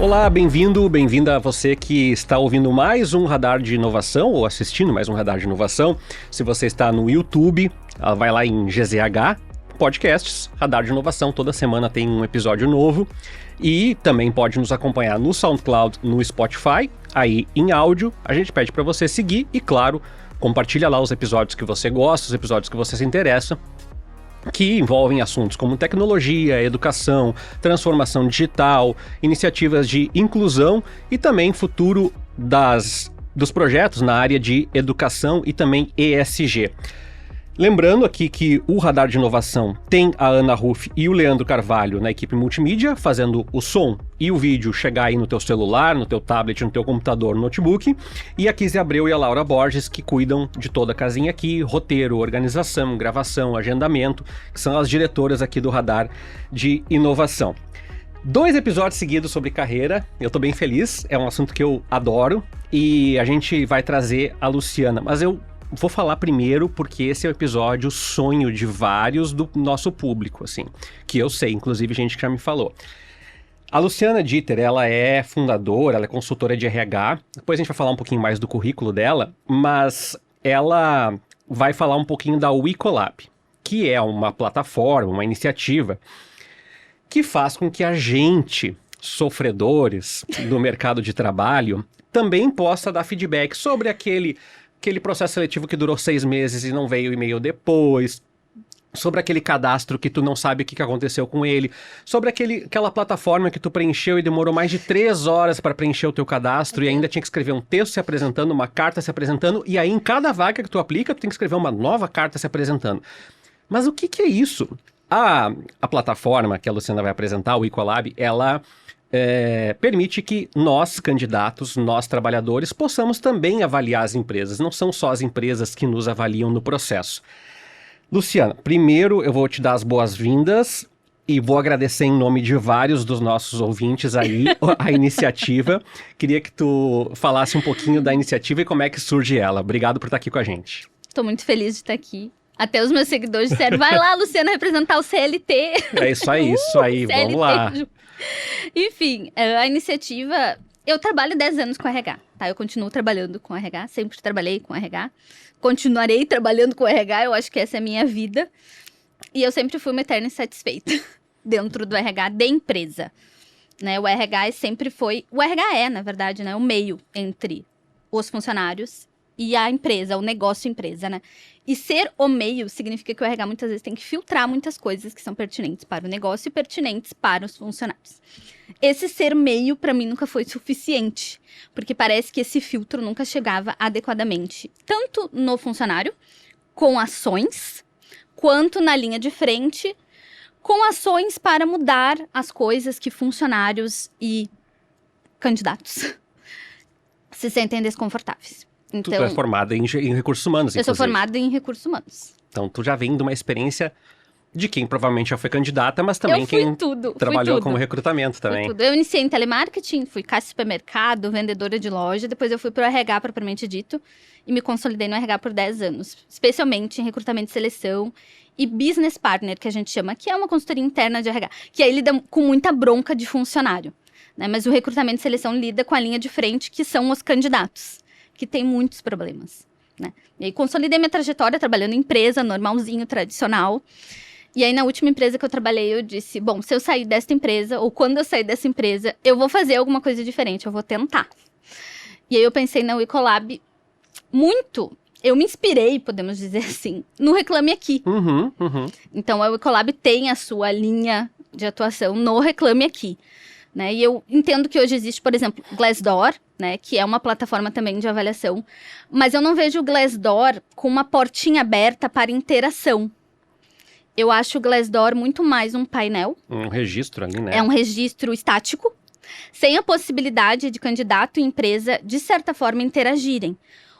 Olá, bem-vindo, bem-vinda a você que está ouvindo mais um Radar de Inovação ou assistindo mais um Radar de Inovação. Se você está no YouTube, vai lá em GZH Podcasts, Radar de Inovação, toda semana tem um episódio novo. E também pode nos acompanhar no SoundCloud, no Spotify, aí em áudio. A gente pede para você seguir e, claro, compartilha lá os episódios que você gosta, os episódios que você se interessa, que envolvem assuntos como tecnologia, educação, transformação digital, iniciativas de inclusão e também futuro dos projetos na área de educação e também ESG. Lembrando aqui que o Radar de Inovação tem a Ana Ruff e o Leandro Carvalho na equipe multimídia, fazendo o som e o vídeo chegar aí no teu celular, no teu tablet, no teu computador, no notebook, e a Kizzy Abreu e a Laura Borges, que cuidam de toda a casinha aqui, roteiro, organização, gravação, agendamento, que são as diretoras aqui do Radar de Inovação. 2 episódios seguidos sobre carreira, eu tô bem feliz, é um assunto que eu adoro, e a gente vai trazer a Luciana, mas eu vou falar primeiro porque esse é o episódio sonho de vários do nosso público, assim, que eu sei, inclusive gente que já me falou. A Luciana Dieter, ela é fundadora, ela é consultora de RH, depois a gente vai falar um pouquinho mais do currículo dela, mas ela vai falar um pouquinho da WeColab, que é uma plataforma, uma iniciativa que faz com que a gente, sofredores do mercado de trabalho, também possa dar feedback sobre aquele processo seletivo que durou 6 meses e não veio e-mail depois, sobre aquele cadastro que tu não sabe o que aconteceu com ele, sobre aquela plataforma que tu preencheu e demorou mais de 3 horas para preencher o teu cadastro e ainda tinha que escrever um texto se apresentando, uma carta se apresentando, e aí em cada vaga que tu aplica, tu tem que escrever uma nova carta se apresentando. Mas o que é isso? A plataforma que a Luciana vai apresentar, o Ecolab, ela permite que nós, candidatos, nós, trabalhadores, possamos também avaliar as empresas. Não são só as empresas que nos avaliam no processo. Luciana, primeiro eu vou te dar as boas-vindas e vou agradecer em nome de vários dos nossos ouvintes aí a iniciativa. Queria que tu falasse um pouquinho da iniciativa e como é que surge ela. Obrigado por estar aqui com a gente. Estou muito feliz de estar aqui. Até os meus seguidores disseram, vai lá, Luciana, representar o CLT. É isso aí, vamos lá. Enfim, a iniciativa... Eu trabalho 10 anos com RH, tá? Eu continuo trabalhando com RH, sempre trabalhei com RH. Continuarei trabalhando com RH, eu acho que essa é a minha vida. E eu sempre fui uma eterna insatisfeita dentro do RH de empresa. Né? O RH sempre foi... O RH é, na verdade, né? O meio entre os funcionários e a empresa, o negócio empresa, né? E ser o meio significa que o RH muitas vezes tem que filtrar muitas coisas que são pertinentes para o negócio e pertinentes para os funcionários. Esse ser meio, para mim, nunca foi suficiente, porque parece que esse filtro nunca chegava adequadamente, tanto no funcionário, com ações, quanto na linha de frente, com ações para mudar as coisas que funcionários e candidatos se sentem desconfortáveis. Então, tu é formada em recursos humanos, inclusive. Eu sou formada em recursos humanos. Então, tu já vem de uma experiência de quem provavelmente já foi candidata, mas também quem trabalhou como recrutamento também. Eu iniciei em telemarketing, fui caixa de supermercado, vendedora de loja, depois eu fui para o RH propriamente dito e me consolidei no RH por 10 anos, especialmente em recrutamento e seleção e business partner, que a gente chama, que é uma consultoria interna de RH, que aí lida com muita bronca de funcionário, né? Mas o recrutamento e seleção lida com a linha de frente, que são os candidatos, que tem muitos problemas, né? E aí consolidei minha trajetória trabalhando em empresa, normalzinho, tradicional. E aí na última empresa que eu trabalhei, eu disse, bom, se eu sair dessa empresa, ou quando eu sair dessa empresa, eu vou fazer alguma coisa diferente, eu vou tentar. E aí eu pensei na Ecolab muito, eu me inspirei, podemos dizer assim, no Reclame Aqui. Então a Ecolab tem a sua linha de atuação no Reclame Aqui. Né? E eu entendo que hoje existe, por exemplo, Glassdoor, né, que é uma plataforma também de avaliação, mas eu não vejo o Glassdoor com uma portinha aberta para interação. Eu acho o Glassdoor muito mais um painel. Um registro ali, né? É um registro estático, sem a possibilidade de candidato e empresa, de certa forma, interagirem.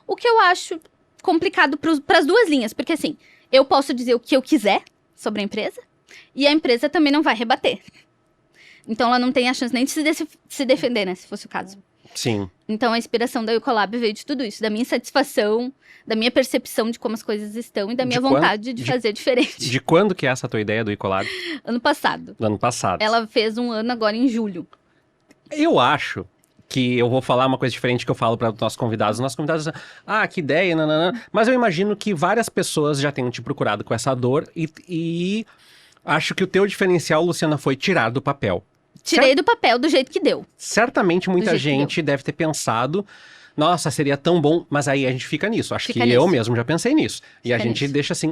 O que eu acho complicado para as duas linhas, porque assim, eu posso dizer o que eu quiser sobre a empresa, e a empresa também não vai rebater. Então, ela não tem a chance nem de se defender, né? Se fosse o caso. Sim. Então, a inspiração da Ecolab veio de tudo isso. Da minha insatisfação, da minha percepção de como as coisas estão e da minha vontade de fazer diferente. De quando que é essa tua ideia do Ecolab? Ano passado. Do ano passado. Ela fez um ano agora em julho. Eu acho que eu vou falar uma coisa diferente que eu falo para os nossos convidados. Os nossos convidados, que ideia, nananã. Mas eu imagino que várias pessoas já tenham te procurado com essa dor e acho que o teu diferencial, Luciana, foi tirar do papel. Tirei do papel do jeito que deu. Certamente muita jeito que gente deve ter pensado, nossa, seria tão bom, mas aí a gente fica nisso. Acho Fica que nisso. eu mesmo já pensei nisso. E a Fica gente nisso. deixa assim,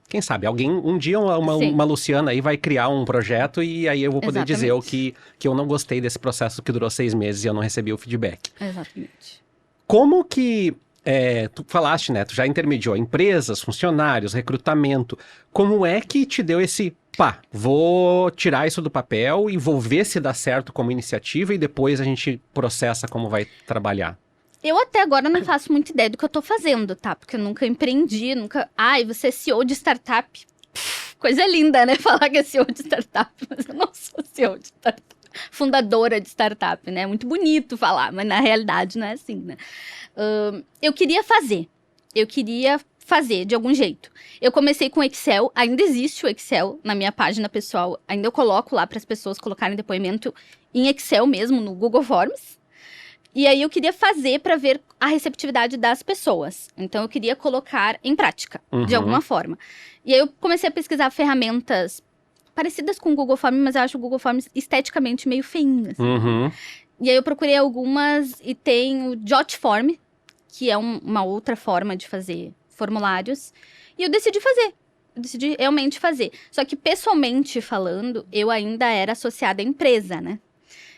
quem sabe, alguém, um dia Sim. uma Luciana aí vai criar um projeto e aí eu vou poder dizer Exatamente. que eu não gostei desse processo que durou 6 meses e eu não recebi o feedback. Exatamente. Como que, tu falaste, né, tu já intermediou empresas, funcionários, recrutamento, como é que te deu esse, vou tirar isso do papel e vou ver se dá certo como iniciativa e depois a gente processa como vai trabalhar? Eu até agora não faço muita ideia do que eu tô fazendo, tá? Porque eu nunca empreendi, nunca... você é CEO de startup. Coisa linda, né? Falar que é CEO de startup, mas eu não sou CEO de startup. Fundadora de startup, né? É muito bonito falar, mas na realidade não é assim, né? Eu queria fazer de algum jeito. Eu comecei com Excel, ainda existe o Excel na minha página pessoal, ainda eu coloco lá para as pessoas colocarem depoimento em Excel mesmo, no Google Forms. E aí eu queria fazer para ver a receptividade das pessoas. Então eu queria colocar em prática, de alguma forma. E aí eu comecei a pesquisar ferramentas parecidas com o Google Forms, mas eu acho o Google Forms esteticamente meio feinho, assim. E aí eu procurei algumas e tem o Jotform, que é uma outra forma de fazer formulários. E eu decidi fazer. Eu decidi realmente fazer. Só que pessoalmente falando, eu ainda era associada à empresa, né?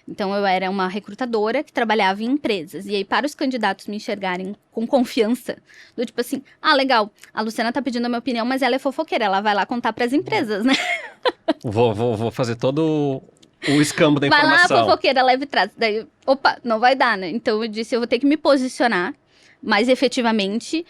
Então, eu era uma recrutadora que trabalhava em empresas. E aí, para os candidatos me enxergarem com confiança, do tipo assim, legal, a Luciana tá pedindo a minha opinião, mas ela é fofoqueira, ela vai lá contar pras empresas, né? Vou fazer todo o escambo da Vai informação. lá, fofoqueira, leve e traz. Daí, não vai dar, né? Então, eu disse, eu vou ter que me posicionar mais efetivamente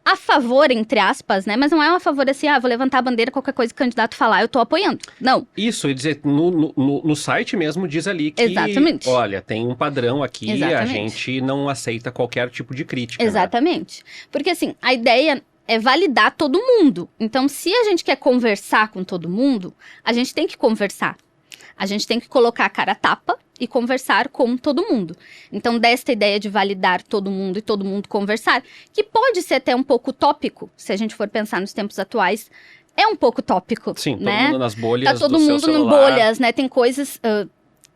a favor, entre aspas, né? Mas não é um favor assim, vou levantar a bandeira, qualquer coisa que o candidato falar, eu tô apoiando. Não. Isso, e dizer, no site mesmo diz ali que, Exatamente. olha, tem um padrão aqui, Exatamente. a gente não aceita qualquer tipo de crítica. Exatamente. Né? Porque assim, a ideia é validar todo mundo. Então, se a gente quer conversar com todo mundo, a gente tem que conversar. A gente tem que colocar a cara a tapa e conversar com todo mundo. Então, desta ideia de validar todo mundo e todo mundo conversar, que pode ser até um pouco utópico, se a gente for pensar nos tempos atuais, é um pouco utópico. Sim, né? todo mundo nas bolhas tá todo do mundo seu em celular. bolhas, né? Tem coisas...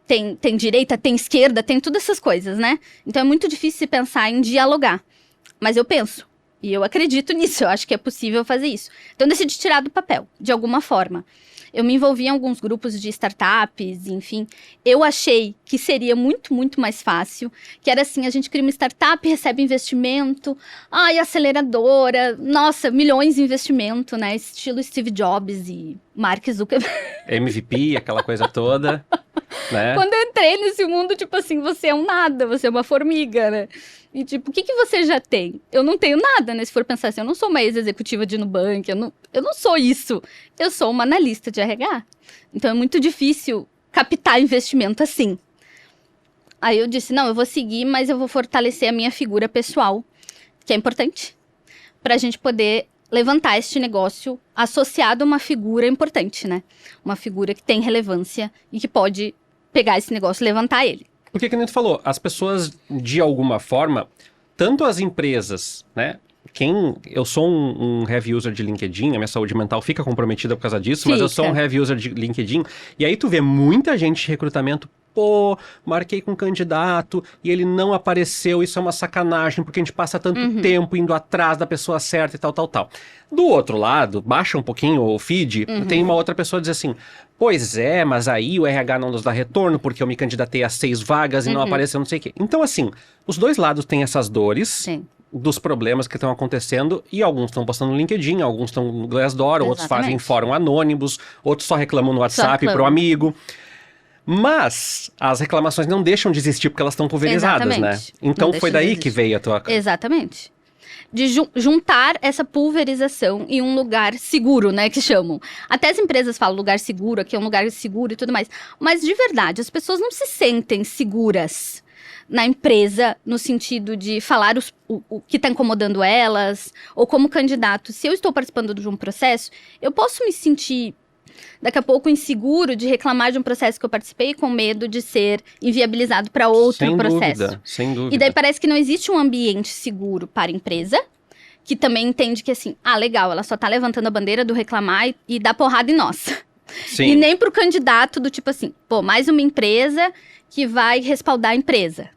Tem direita, tem esquerda, tem todas essas coisas, né? Então, é muito difícil se pensar em dialogar. Mas eu penso. E eu acredito nisso, eu acho que é possível fazer isso. Então, eu decidi tirar do papel, de alguma forma. Eu me envolvi em alguns grupos de startups, enfim. Eu achei que seria muito, muito mais fácil. Que era assim, a gente cria uma startup, recebe investimento. Aceleradora. Nossa, milhões de investimento, né? Estilo Steve Jobs e Mark Zuckerberg. MVP, aquela coisa toda, né? Quando eu entrei nesse mundo, tipo assim, você é um nada, você é uma formiga, né? E tipo, o que você já tem? Eu não tenho nada, né? Se for pensar assim, eu não sou uma ex-executiva de Nubank, eu não sou isso. Eu sou uma analista de RH. Então é muito difícil captar investimento assim. Aí eu disse, não, eu vou seguir, mas eu vou fortalecer a minha figura pessoal, que é importante, pra gente poder levantar este negócio associado a uma figura importante, né? Uma figura que tem relevância e que pode pegar esse negócio e levantar ele. Porque, como tu falou, as pessoas, de alguma forma, tanto as empresas, né? Eu sou um heavy user de LinkedIn, a minha saúde mental fica comprometida por causa disso, mas eu sou um heavy user de LinkedIn, e aí tu vê muita gente de recrutamento, marquei com um candidato e ele não apareceu, isso é uma sacanagem, porque a gente passa tanto tempo indo atrás da pessoa certa e tal. Do outro lado, baixa um pouquinho o feed, tem uma outra pessoa que diz assim, pois é, mas aí o RH não nos dá retorno, porque eu me candidatei a 6 vagas e não apareceu não sei o quê. Então, assim, os dois lados têm essas dores, Sim. dos problemas que estão acontecendo, e alguns estão postando no LinkedIn, alguns estão no Glassdoor, outros fazem fórum anônimos, outros só reclamam no WhatsApp pro amigo. Mas as reclamações não deixam de existir porque elas estão pulverizadas, né? Então foi daí que veio a tua... Exatamente. De juntar essa pulverização em um lugar seguro, né, que chamam. Até as empresas falam lugar seguro, aqui é um lugar seguro e tudo mais. Mas, de verdade, as pessoas não se sentem seguras na empresa, no sentido de falar o que está incomodando elas, ou como candidato. Se eu estou participando de um processo, eu posso me sentir Daqui a pouco inseguro de reclamar de um processo que eu participei com medo de ser inviabilizado para outro processo. Sem dúvida. E daí parece que não existe um ambiente seguro para a empresa, que também entende que assim, legal, ela só tá levantando a bandeira do reclamar e dá porrada em nós. Sim. E nem pro candidato do tipo assim, mais uma empresa que vai respaldar a empresa,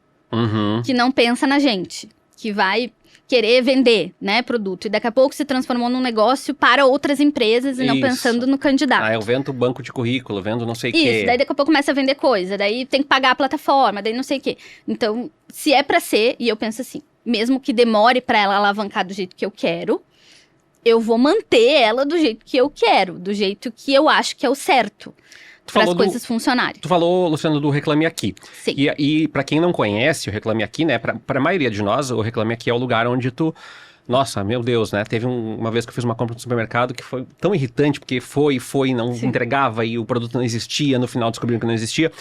que não pensa na gente, que vai querer vender, né, produto. E daqui a pouco se transformou num negócio para outras empresas e não pensando no candidato. Eu vendo banco de currículo, vendo não sei o quê. Isso, daí daqui a pouco começa a vender coisa, daí tem que pagar a plataforma, daí não sei o quê. Então, se é pra ser, e eu penso assim, mesmo que demore pra ela alavancar do jeito que eu quero, eu vou manter ela do jeito que eu quero, do jeito que eu acho que é o certo. Para as coisas funcionarem. Tu falou, Luciano, do Reclame Aqui. Sim. E para quem não conhece o Reclame Aqui, né, para a maioria de nós, o Reclame Aqui é o lugar onde tu... Nossa, meu Deus, né? Teve uma vez que eu fiz uma compra no supermercado que foi tão irritante, porque foi, não entregava e o produto não existia, no final descobriram que não existia.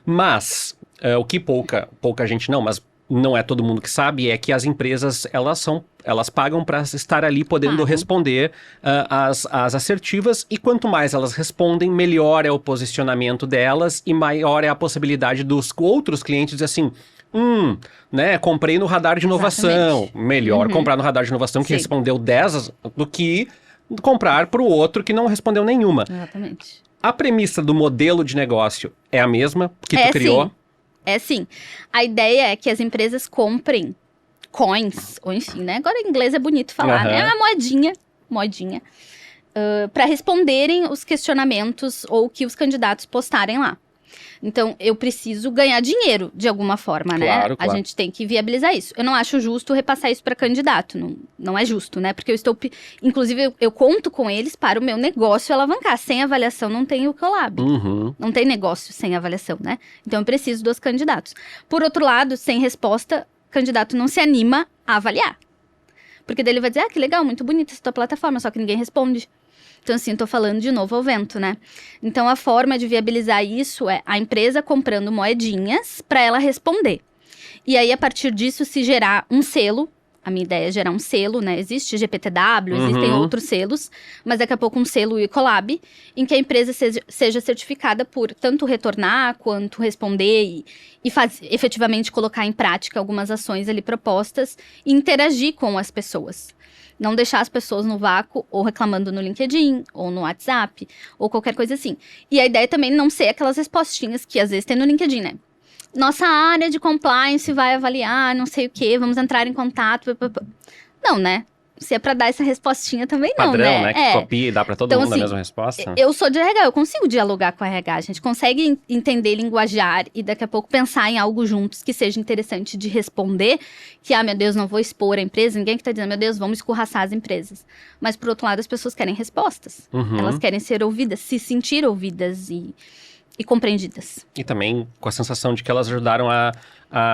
Mas, o que pouca gente não, mas não é todo mundo que sabe, é que as empresas, elas pagam para estar ali podendo responder as assertivas, e quanto mais elas respondem, melhor é o posicionamento delas e maior é a possibilidade dos outros clientes dizer assim, né, comprei no radar de inovação. Exatamente. Melhor comprar no radar de inovação que respondeu 10 do que comprar para o outro que não respondeu nenhuma. Exatamente. A premissa do modelo de negócio é a mesma que tu criou? Sim. A ideia é que as empresas comprem coins, ou enfim, né? Agora em inglês é bonito falar, né? É uma moedinha, para responderem os questionamentos ou que os candidatos postarem lá. Então, eu preciso ganhar dinheiro de alguma forma, né? Claro. A gente tem que viabilizar isso. Eu não acho justo repassar isso para candidato. Não é justo, né? Porque inclusive, eu conto com eles para o meu negócio alavancar. Sem avaliação, não tem o Collab. Não tem negócio sem avaliação, né? Então, eu preciso dos candidatos. Por outro lado, sem resposta, o candidato não se anima a avaliar. Porque daí ele vai dizer, que legal, muito bonita essa tua plataforma, só que ninguém responde. Então, assim, eu tô falando de novo ao vento, né? Então, a forma de viabilizar isso é a empresa comprando moedinhas para ela responder. E aí, a partir disso, se gerar um selo. A minha ideia é gerar um selo, né? Existe GPTW, existem outros selos, mas daqui a pouco um selo Ecolab, em que a empresa seja certificada por tanto retornar, quanto responder e efetivamente colocar em prática algumas ações ali propostas e interagir com as pessoas. Não deixar as pessoas no vácuo, ou reclamando no LinkedIn, ou no WhatsApp, ou qualquer coisa assim. E a ideia também não ser aquelas respostinhas que às vezes tem no LinkedIn, né? Nossa área de compliance vai avaliar, não sei o quê, vamos entrar em contato. Não, né? Se é pra dar essa respostinha também não, padrão, né? Que copia e dá pra todo mundo a mesma resposta. Eu sou de RH, eu consigo dialogar com a RH. A gente consegue entender linguajar e daqui a pouco pensar em algo juntos que seja interessante de responder. Que, meu Deus, não vou expor a empresa. Ninguém que tá dizendo, meu Deus, vamos escorraçar as empresas. Mas, por outro lado, as pessoas querem respostas. Elas querem ser ouvidas, se sentir ouvidas e compreendidas. E também com a sensação de que elas ajudaram a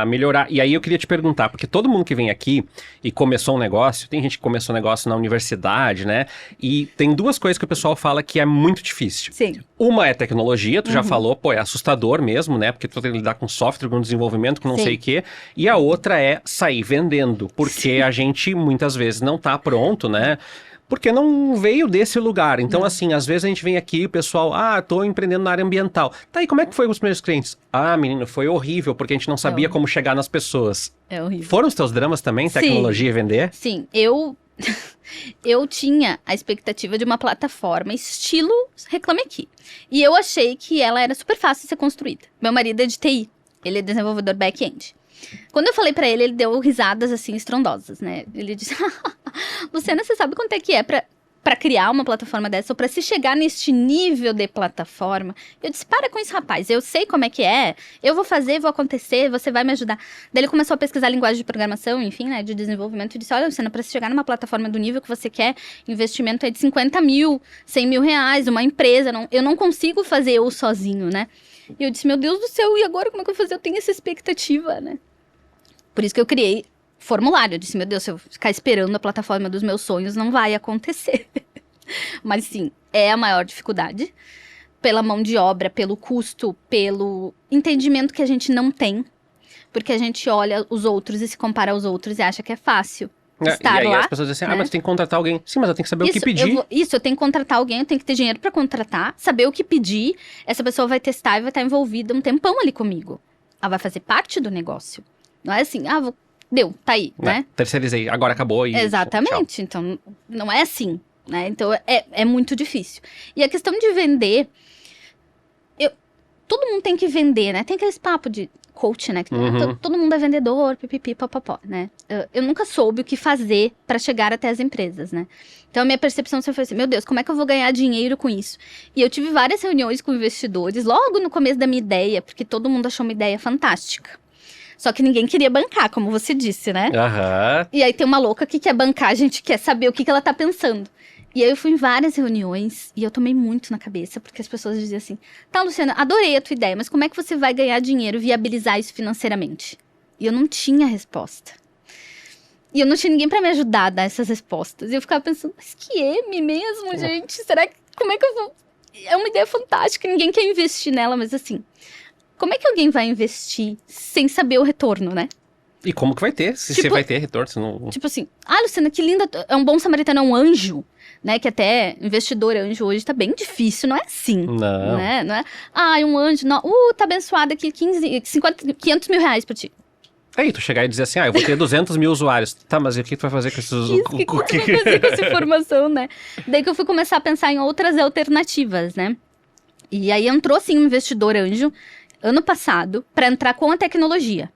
melhorar. E aí eu queria te perguntar, porque todo mundo que vem aqui e começou um negócio, tem gente que começou um negócio na universidade, né? E tem duas coisas que o pessoal fala que é muito difícil. Sim. Uma é tecnologia, tu já falou, é assustador mesmo, né? Porque tu tem que lidar com software, com desenvolvimento, com não sei o quê. E a outra é sair vendendo, porque a gente muitas vezes não tá pronto, né? Porque não veio desse lugar. Então, assim, às vezes a gente vem aqui, o pessoal, tô empreendendo na área ambiental. Tá, e como é que foi com os primeiros clientes? Menino, foi horrível, porque a gente não sabia como chegar nas pessoas. É horrível. Foram os teus dramas também, tecnologia e vender? Sim, eu tinha a expectativa de uma plataforma estilo Reclame Aqui. E eu achei que ela era super fácil de ser construída. Meu marido é de TI, ele é desenvolvedor back-end. Quando eu falei pra ele, ele deu risadas, assim, estrondosas, né? Ele disse, Luciana, você sabe quanto é que é pra criar uma plataforma dessa? Ou pra se chegar neste nível de plataforma? Eu disse, para com isso, rapaz, eu sei como é que é. Eu vou fazer, vou acontecer, você vai me ajudar. Daí ele começou a pesquisar linguagem de programação, enfim, né, de desenvolvimento. E disse, olha, Luciana, pra se chegar numa plataforma do nível que você quer, investimento é de 50 mil, 100 mil reais, uma empresa. Eu não consigo fazer eu sozinho, né? E eu disse, meu Deus do céu, e agora como é que eu vou fazer? Eu tenho essa expectativa, né? Por isso que eu criei formulário. Eu disse, meu Deus, se eu ficar esperando a plataforma dos meus sonhos, não vai acontecer. Mas sim, é a maior dificuldade. Pela mão de obra, pelo custo, pelo entendimento que a gente não tem. Porque a gente olha os outros e se compara aos outros e acha que é fácil. estar e aí lá. as pessoas dizem assim, né? mas tem que contratar alguém. Sim, mas eu tenho que saber o que pedir. Eu tenho que contratar alguém, eu tenho que ter dinheiro pra contratar, saber o que pedir. Essa pessoa vai testar e vai estar envolvida um tempão ali comigo. Ela vai fazer parte do negócio. Não é assim, deu, tá aí, né? Terceirizei, agora acabou e Exatamente, tchau. então não é assim, né? Então é muito difícil. E a questão de vender, todo mundo tem que vender, né? Tem aquele papo de coach, né? Que todo mundo é vendedor, pipipi, papapó, né? Eu nunca soube o que fazer pra chegar até as empresas, né? Então a minha percepção sempre foi assim, meu Deus, como é que eu vou ganhar dinheiro com isso? E eu tive várias reuniões com investidores logo no começo da minha ideia, porque todo mundo achou uma ideia fantástica. Só que ninguém queria bancar, como você disse, né? Aham. E aí tem uma louca que quer bancar, a gente quer saber o que ela tá pensando. E aí eu fui em várias reuniões e eu tomei muito na cabeça, porque as pessoas diziam assim, tá, Luciana, adorei a tua ideia, mas como é que você vai ganhar dinheiro, viabilizar isso financeiramente? E eu não tinha resposta. E eu não tinha ninguém pra me ajudar a dar essas respostas. E eu ficava pensando, mas que M mesmo, gente? Será que, como é que eu vou... É uma ideia fantástica, ninguém quer investir nela, mas assim... Como é que alguém vai investir sem saber o retorno, né? E como que vai ter? Se você vai ter retorno, se não... Tipo assim, Luciana, que linda, é um bom samaritano, é um anjo, né? Que até investidor anjo hoje tá bem difícil, não é assim. Não. Né? Não é, é um anjo, não, tá abençoado aqui, 500 mil reais pra ti. Aí, tu chegar e dizer assim, eu vou ter 200 mil usuários. Tá, mas e o que tu vai fazer com esses... O que tu vai fazer com essa informação, né? Daí que eu fui começar a pensar em outras alternativas, né? E aí entrou, sim, um investidor anjo, ano passado, pra entrar com a tecnologia.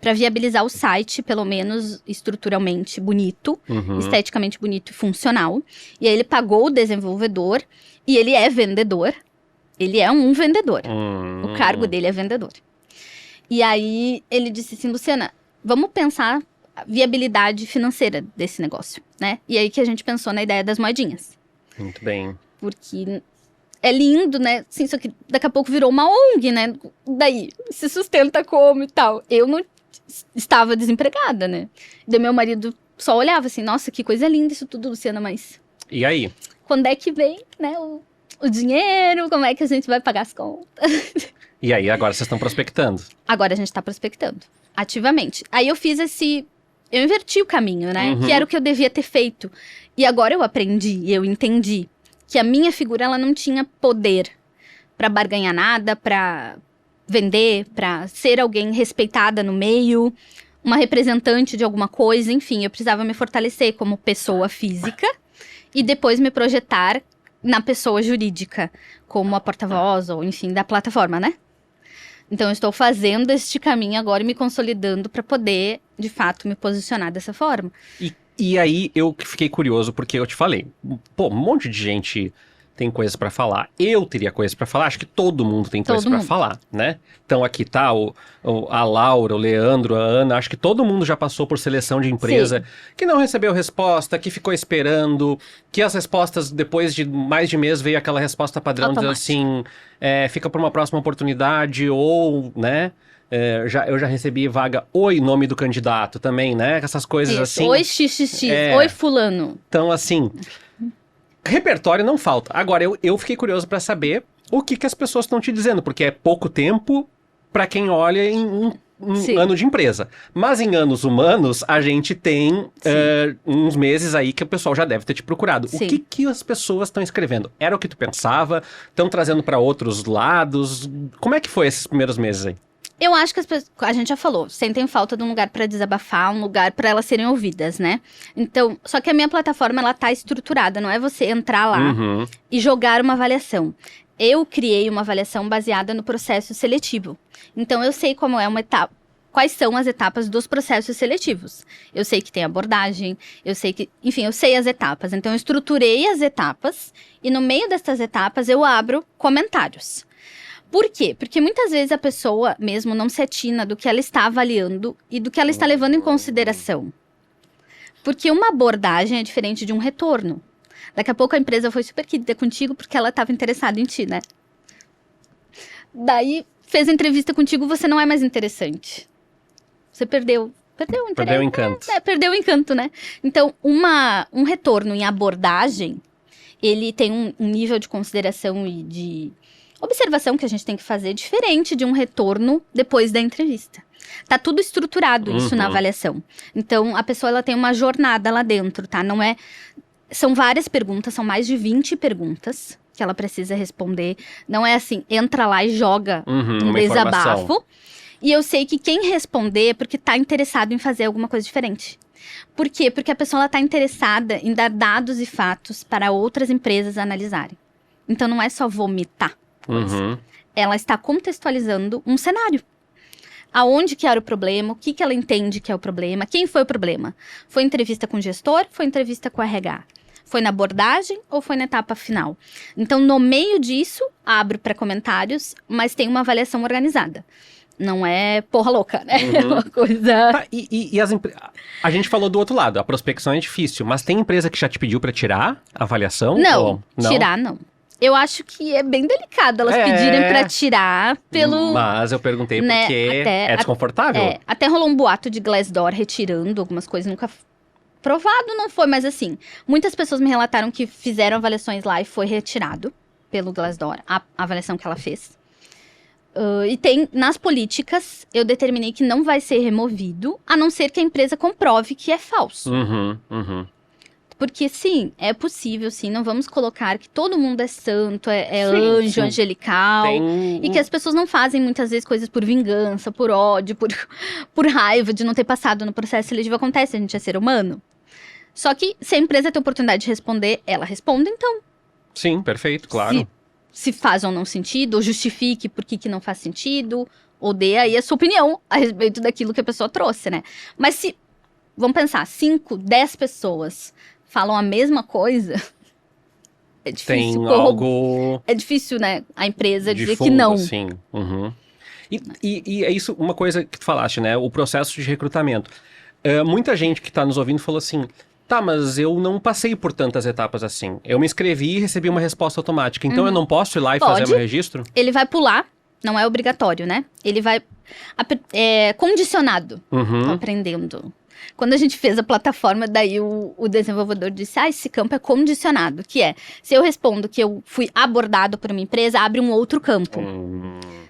Pra viabilizar o site, pelo menos estruturalmente bonito, esteticamente bonito e funcional. E aí ele pagou o desenvolvedor, e ele é vendedor. Ele é um vendedor. O cargo dele é vendedor. E aí ele disse assim, Luciana, vamos pensar a viabilidade financeira desse negócio, né? E aí que a gente pensou na ideia das moedinhas. Muito bem. Porque é lindo, né? Sim, só que daqui a pouco virou uma ONG, né? Daí, se sustenta como e tal. Eu não estava desempregada, né? Daí meu marido só olhava assim, nossa, que coisa linda isso tudo, Luciana, mas... E aí? Quando é que vem, né, o dinheiro? Como é que a gente vai pagar as contas? E aí, agora vocês estão prospectando. Agora a gente tá prospectando, ativamente. Aí eu fiz eu inverti o caminho, né? Que era o que eu devia ter feito. E agora eu aprendi, eu entendi que a minha figura, ela não tinha poder pra barganhar nada, pra vender, pra ser alguém respeitada no meio, uma representante de alguma coisa, enfim, eu precisava me fortalecer como pessoa física e depois me projetar na pessoa jurídica, como a porta-voz ou, enfim, da plataforma, né? Então, eu estou fazendo este caminho agora e me consolidando para poder, de fato, me posicionar dessa forma. E aí, eu fiquei curioso, porque eu te falei, pô, um monte de gente tem coisas pra falar. Eu teria coisas pra falar, acho que todo mundo tem coisas pra falar, né? Então, aqui tá a Laura, o Leandro, a Ana, acho que todo mundo já passou por seleção de empresa. Sim. Que não recebeu resposta, que ficou esperando, que as respostas, depois de mais de mês, veio aquela resposta padrão, dizendo assim, fica pra uma próxima oportunidade, ou, né? Eu já recebi vaga, oi, nome do candidato também, né? Essas coisas assim. Oi, xxx, oi, fulano. Então, assim, repertório não falta. Agora, eu fiquei curioso pra saber o que as pessoas estão te dizendo, porque é pouco tempo pra quem olha em um ano de empresa. Mas em anos humanos, a gente tem uns meses aí que o pessoal já deve ter te procurado. Sim. O que as pessoas estão escrevendo? Era o que tu pensava? Estão trazendo pra outros lados? Como é que foi esses primeiros meses aí? Eu acho que a gente já falou, sentem falta de um lugar pra desabafar, um lugar pra elas serem ouvidas, né? Então, só que a minha plataforma, ela tá estruturada, não é você entrar lá e jogar uma avaliação. Eu criei uma avaliação baseada no processo seletivo. Então, eu sei como é uma etapa, quais são as etapas dos processos seletivos. Eu sei que tem abordagem, eu sei que, enfim, eu sei as etapas. Então, eu estruturei as etapas e no meio dessas etapas eu abro comentários. Por quê? Porque muitas vezes a pessoa mesmo não se atina do que ela está avaliando e do que ela está levando em consideração. Porque uma abordagem é diferente de um retorno. Daqui a pouco a empresa foi super querida contigo porque ela estava interessada em ti, né? Daí, fez entrevista contigo, você não é mais interessante. Você perdeu o interesse. Perdeu o encanto. Perdeu o encanto, né? Então, um retorno em abordagem, ele tem um nível de consideração e de observação que a gente tem que fazer diferente de um retorno depois da entrevista. Tá tudo estruturado isso na Uhum. avaliação. Então, a pessoa ela tem uma jornada lá dentro, tá? Não é... São várias perguntas, são mais de 20 perguntas que ela precisa responder. Não é assim, entra lá e joga um Uma informação. desabafo. E eu sei que quem responder é porque tá interessado em fazer alguma coisa diferente. Por quê? Porque a pessoa ela tá interessada em dar dados e fatos para outras empresas analisarem. Então, não é só vomitar coisa. Uhum. Ela está contextualizando um cenário. Aonde que era o problema, o que que ela entende que é o problema, quem foi o problema. Foi entrevista com o gestor, foi entrevista com o RH. Foi na abordagem ou foi na etapa final? Então, no meio disso, abro para comentários, mas tem uma avaliação organizada. Não é porra louca, né? É uma coisa... Tá, e a gente falou do outro lado, a prospecção é difícil, mas tem empresa que já te pediu pra tirar a avaliação? Não, Ou não? tirar não. Eu acho que é bem delicado elas É. pedirem pra tirar pelo... Mas eu perguntei né, porque até- é desconfortável. até rolou um boato de Glassdoor retirando algumas coisas, nunca provado não foi, mas assim, muitas pessoas me relataram que fizeram avaliações lá e foi retirado pelo Glassdoor, a avaliação que ela fez. E tem, nas políticas, eu determinei que não vai ser removido, a não ser que a empresa comprove que é falso. Uhum. Porque, sim, é possível, sim, não vamos colocar que todo mundo é santo, é Sim, anjo, sim. angelical. E que as pessoas não fazem, muitas vezes, coisas por vingança, por ódio, por raiva de não ter passado no processo seletivo. Acontece, a gente é ser humano. Só que, se a empresa tem oportunidade de responder, ela responde, então. Sim, perfeito, claro. Se faz ou não sentido, ou justifique por que não faz sentido, ou dê aí a sua opinião a respeito daquilo que a pessoa trouxe, né? Mas se, vamos pensar, 5, 10 pessoas falam a mesma coisa, é Tem difícil. algo É difícil, né, a empresa de dizer fundo, que não. assim. Uhum. E é isso, uma coisa que tu falaste, né? O processo de recrutamento. Muita gente que tá nos ouvindo falou assim, tá, mas eu não passei por tantas etapas assim. Eu me inscrevi e recebi uma resposta automática. Então eu não posso ir lá e fazer Pode. meu registro? Ele vai pular, não é obrigatório, né? Ele vai condicionado. Tô Uhum. aprendendo. Quando a gente fez a plataforma, daí o desenvolvedor disse, esse campo é condicionado, que é, se eu respondo que eu fui abordado por uma empresa, abre um outro campo.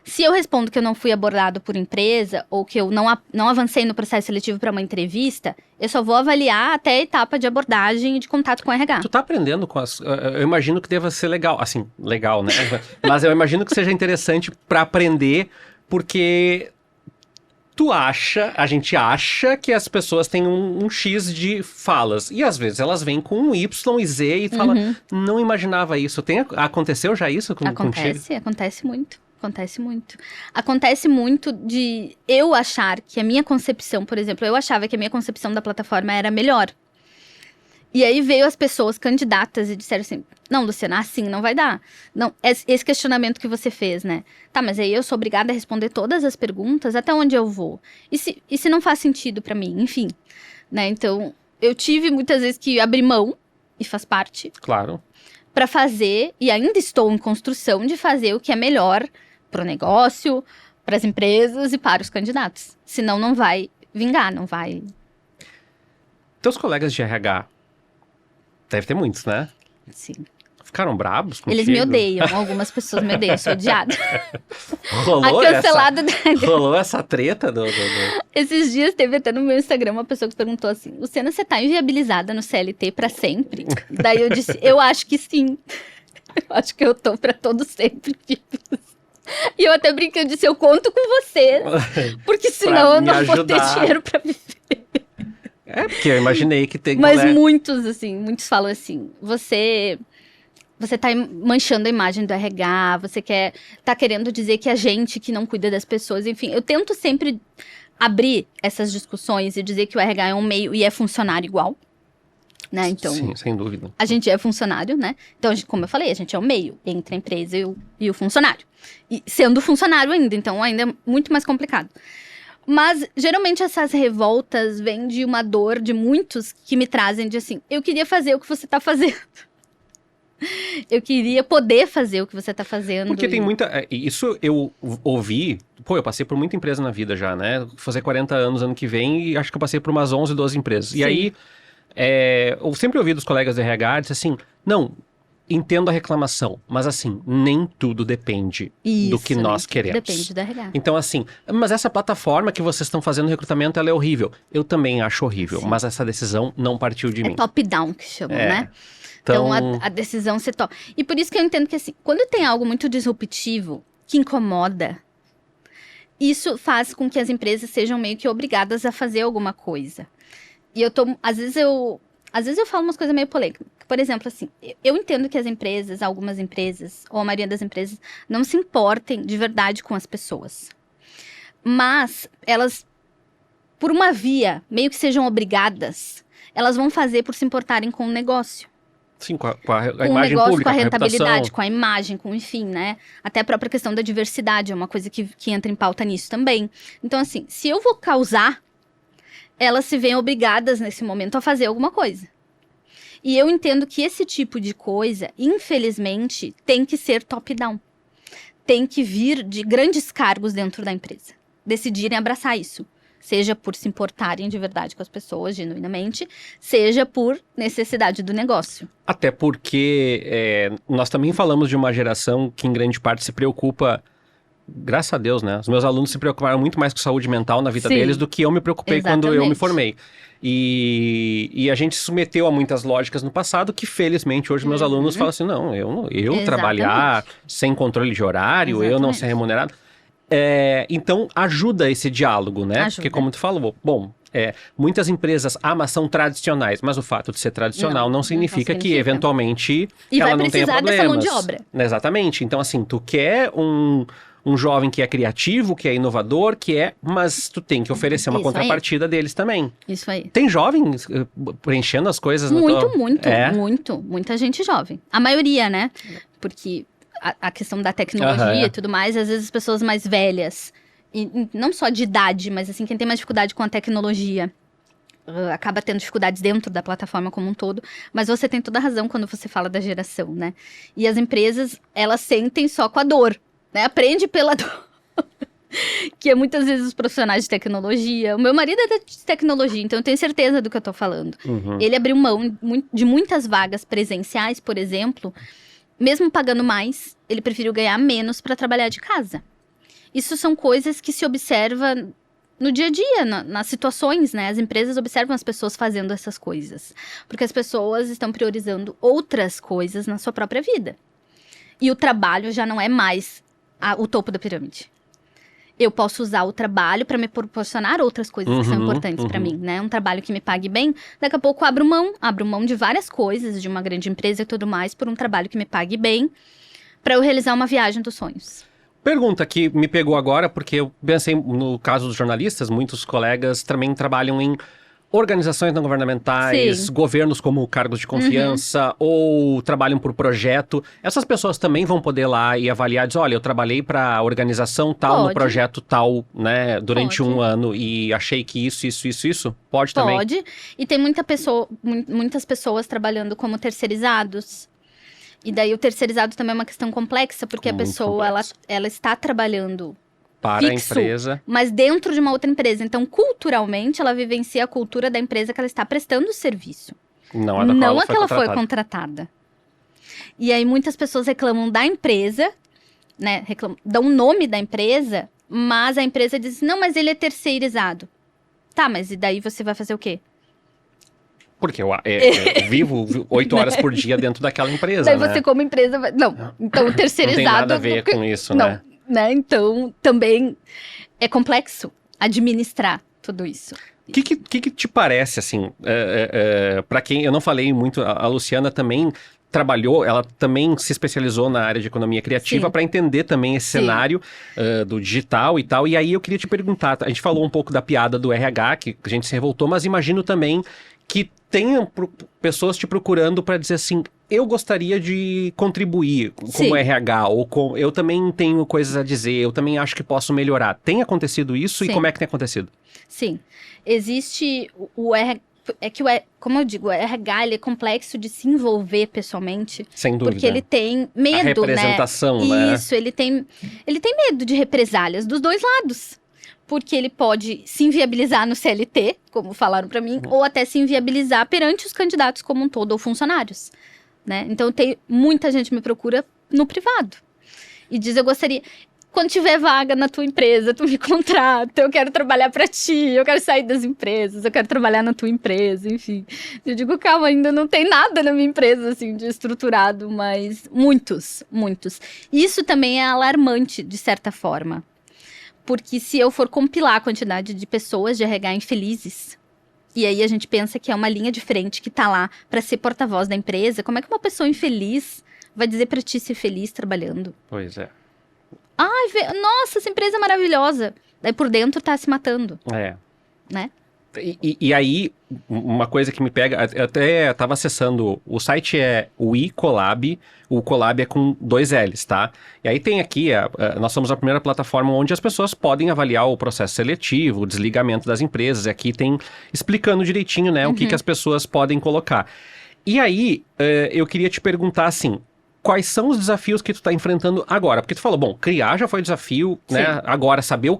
Se eu respondo que eu não fui abordado por empresa, ou que eu não avancei no processo seletivo para uma entrevista, eu só vou avaliar até a etapa de abordagem e de contato com o RH. Tu tá aprendendo com as... Eu imagino que deva ser legal. Assim, legal, né? Mas eu imagino que seja interessante pra aprender, porque... a gente acha que as pessoas têm um X de falas. E às vezes elas vêm com um Y e Z e falam, não imaginava isso. Aconteceu já isso contigo? Acontece muito. Acontece muito de eu achar que a minha concepção, por exemplo, eu achava que a minha concepção da plataforma era melhor. E aí veio as pessoas candidatas e disseram assim, não, Luciana, assim não vai dar. Não, esse questionamento que você fez, né? Tá, mas aí eu sou obrigada a responder todas as perguntas, até onde eu vou? E se não faz sentido pra mim? Enfim, né? Então, eu tive muitas vezes que abrir mão, e faz parte, Claro. pra fazer, e ainda estou em construção de fazer o que é melhor pro negócio, pras empresas e para os candidatos. Senão não vai vingar, não vai... Teus colegas de RH, deve ter muitos, né? Sim. Ficaram brabos contigo? Eles me odeiam, algumas pessoas me odeiam, eu sou odiada. Rolou A cancelada rolou essa treta do... Esses dias teve até no meu Instagram uma pessoa que perguntou assim, Luciana, você tá inviabilizada no CLT pra sempre? Daí eu disse, eu acho que sim. Eu acho que eu tô pra todo sempre. E eu até brinquei, eu disse, eu conto com você, porque senão eu me não vou ter ajudar. dinheiro pra viver. Porque eu imaginei que tem... Mas né? muitos falam assim, você tá manchando a imagem do RH, você tá querendo dizer que a gente que não cuida das pessoas, enfim, eu tento sempre abrir essas discussões e dizer que o RH é um meio e é funcionário igual, né, então... Sim, sem dúvida. A gente é funcionário, né, então, como eu falei, a gente é um meio entre a empresa e o funcionário, e sendo funcionário ainda, então ainda é muito mais complicado. Mas, geralmente, essas revoltas vêm de uma dor de muitos que me trazem de assim, eu queria fazer o que você tá fazendo. Eu queria poder fazer o que você tá fazendo. Porque tem muita... Isso eu ouvi... Pô, eu passei por muita empresa na vida já, né? Vou fazer 40 anos ano que vem e acho que eu passei por umas 11, 12 empresas. Sim. E aí, eu sempre ouvi dos colegas de RH, disse assim, não, entendo a reclamação, mas assim, nem tudo depende do que nós queremos. Depende do RH. Então assim, mas essa plataforma que vocês estão fazendo recrutamento, ela é horrível. Eu também acho horrível, mas essa decisão não partiu de mim. É top-down que chamam, né? Então, a decisão se toma. E por isso que eu entendo que assim, quando tem algo muito disruptivo, que incomoda, isso faz com que as empresas sejam meio que obrigadas a fazer alguma coisa. E às vezes eu falo umas coisas meio polêmicas. Por exemplo, assim, eu entendo que as empresas, algumas empresas, ou a maioria das empresas, não se importem de verdade com as pessoas. Mas elas, por uma via, meio que sejam obrigadas, elas vão fazer por se importarem com o negócio. Sim, com a Com o imagem negócio, pública, com a rentabilidade, reputação. com a imagem, com enfim, né? Até a própria questão da diversidade é uma coisa que entra em pauta nisso também. Então, assim, se eu vou causar, elas se veem obrigadas nesse momento a fazer alguma coisa. E eu entendo que esse tipo de coisa, infelizmente, tem que ser top-down. Tem que vir de grandes cargos dentro da empresa. Decidirem abraçar isso. Seja por se importarem de verdade com as pessoas, genuinamente, seja por necessidade do negócio. Até porque nós também falamos de uma geração que em grande parte se preocupa, graças a Deus, né? Os meus alunos se preocuparam muito mais com saúde mental na vida Sim, deles do que eu me preocupei quando eu me exatamente. formei. E a gente se submeteu a muitas lógicas no passado que, felizmente, hoje meus alunos falam assim, não, eu Exatamente. trabalhar sem controle de horário, eu não ser remunerado. Então, ajuda esse diálogo, né? Ajuda. Porque, como tu falou, bom, muitas empresas, mas são tradicionais, mas o fato de ser tradicional não significa que, eventualmente, E ela vai não tenha precisar problemas. dessa mão de obra. Exatamente. Então, assim, tu quer um jovem que é criativo, que é inovador, mas tu tem que oferecer uma Isso aí. contrapartida deles também. Isso aí. Tem jovens preenchendo as coisas no Muita gente jovem. A maioria, né? Porque a questão da tecnologia e tudo mais, às vezes as pessoas mais velhas, e não só de idade, mas assim, quem tem mais dificuldade com a tecnologia, acaba tendo dificuldades dentro da plataforma como um todo, mas você tem toda a razão quando você fala da geração, né? E as empresas, elas sentem só com a dor, né? Aprende pela dor. Que é muitas vezes os profissionais de tecnologia. O meu marido é de tecnologia, então eu tenho certeza do que eu tô falando. Ele abriu mão de muitas vagas presenciais, por exemplo, mesmo pagando mais, ele preferiu ganhar menos para trabalhar de casa. Isso são coisas que se observa no dia a dia, nas situações, né? As empresas observam as pessoas fazendo essas coisas. Porque as pessoas estão priorizando outras coisas na sua própria vida. E o trabalho já não é mais o topo da pirâmide. Eu posso usar o trabalho para me proporcionar outras coisas que são importantes para mim, né? Um trabalho que me pague bem, daqui a pouco abro mão de várias coisas, de uma grande empresa e tudo mais, por um trabalho que me pague bem, para eu realizar uma viagem dos sonhos. Pergunta que me pegou agora, porque eu pensei no caso dos jornalistas, muitos colegas também trabalham em organizações não governamentais, Sim. governos como cargos de confiança, ou trabalham por projeto. Essas pessoas também vão poder lá e avaliar, dizer, olha, eu trabalhei para organização tal, no projeto tal, né, durante um ano e achei que isso. Pode também? Pode. E tem muitas pessoas trabalhando como terceirizados. E daí o terceirizado também é uma questão complexa, porque a pessoa, ela está trabalhando para fixo, a empresa, mas dentro de uma outra empresa. Então, culturalmente, ela vivencia a cultura da empresa que ela está prestando o serviço. Não a que ela foi contratada. E aí, muitas pessoas reclamam da empresa, né? Dão o nome da empresa, mas a empresa diz, não, mas ele é terceirizado. Tá, mas e daí você vai fazer o quê? Porque eu vivo 8 horas por dia dentro daquela empresa, daí né? você como empresa... Não, então o terceirizado... Não tem nada a ver com isso, não, né? Então, também é complexo administrar tudo isso. O que te parece, assim, para quem... Eu não falei muito, a Luciana também trabalhou, ela também se especializou na área de economia criativa para entender também esse cenário do digital e tal. E aí eu queria te perguntar, a gente falou um pouco da piada do RH, que a gente se revoltou, mas imagino também que tenham pessoas te procurando para dizer assim, eu gostaria de contribuir como RH, ou eu também tenho coisas a dizer, eu também acho que posso melhorar. Tem acontecido isso? E como é que tem acontecido? Sim. Existe o RH, como eu digo, o RH ele é complexo de se envolver pessoalmente. Sem dúvida. Porque ele tem medo, a representação, né? Isso, ele tem medo de represálias dos dois lados. Porque ele pode se inviabilizar no CLT, como falaram para mim, ou até se inviabilizar perante os candidatos como um todo, ou funcionários. né? Então, muita gente me procura no privado. E diz, eu gostaria... Quando tiver vaga na tua empresa, tu me contrata, eu quero trabalhar pra ti, eu quero sair das empresas, eu quero trabalhar na tua empresa, enfim. Eu digo, calma, ainda não tem nada na minha empresa, assim, de estruturado, mas muitos. Isso também é alarmante, de certa forma. Porque se eu for compilar a quantidade de pessoas de RH infelizes, e aí a gente pensa que é uma linha de frente que tá lá pra ser porta-voz da empresa, como é que uma pessoa infeliz vai dizer pra ti ser feliz trabalhando? Pois é. Ai, nossa, essa empresa é maravilhosa. Daí por dentro tá se matando. É. Né? E aí, uma coisa que me pega... Eu até estava acessando... O site é o iColab. O Colab é com 2 L's, tá? E aí tem aqui... nós somos a primeira plataforma onde as pessoas podem avaliar o processo seletivo, o desligamento das empresas. E aqui tem explicando direitinho, né? O que as pessoas podem colocar. E aí, eu queria te perguntar assim... Quais são os desafios que tu tá enfrentando agora? Porque tu falou, bom, criar já foi desafio, né? Agora, saber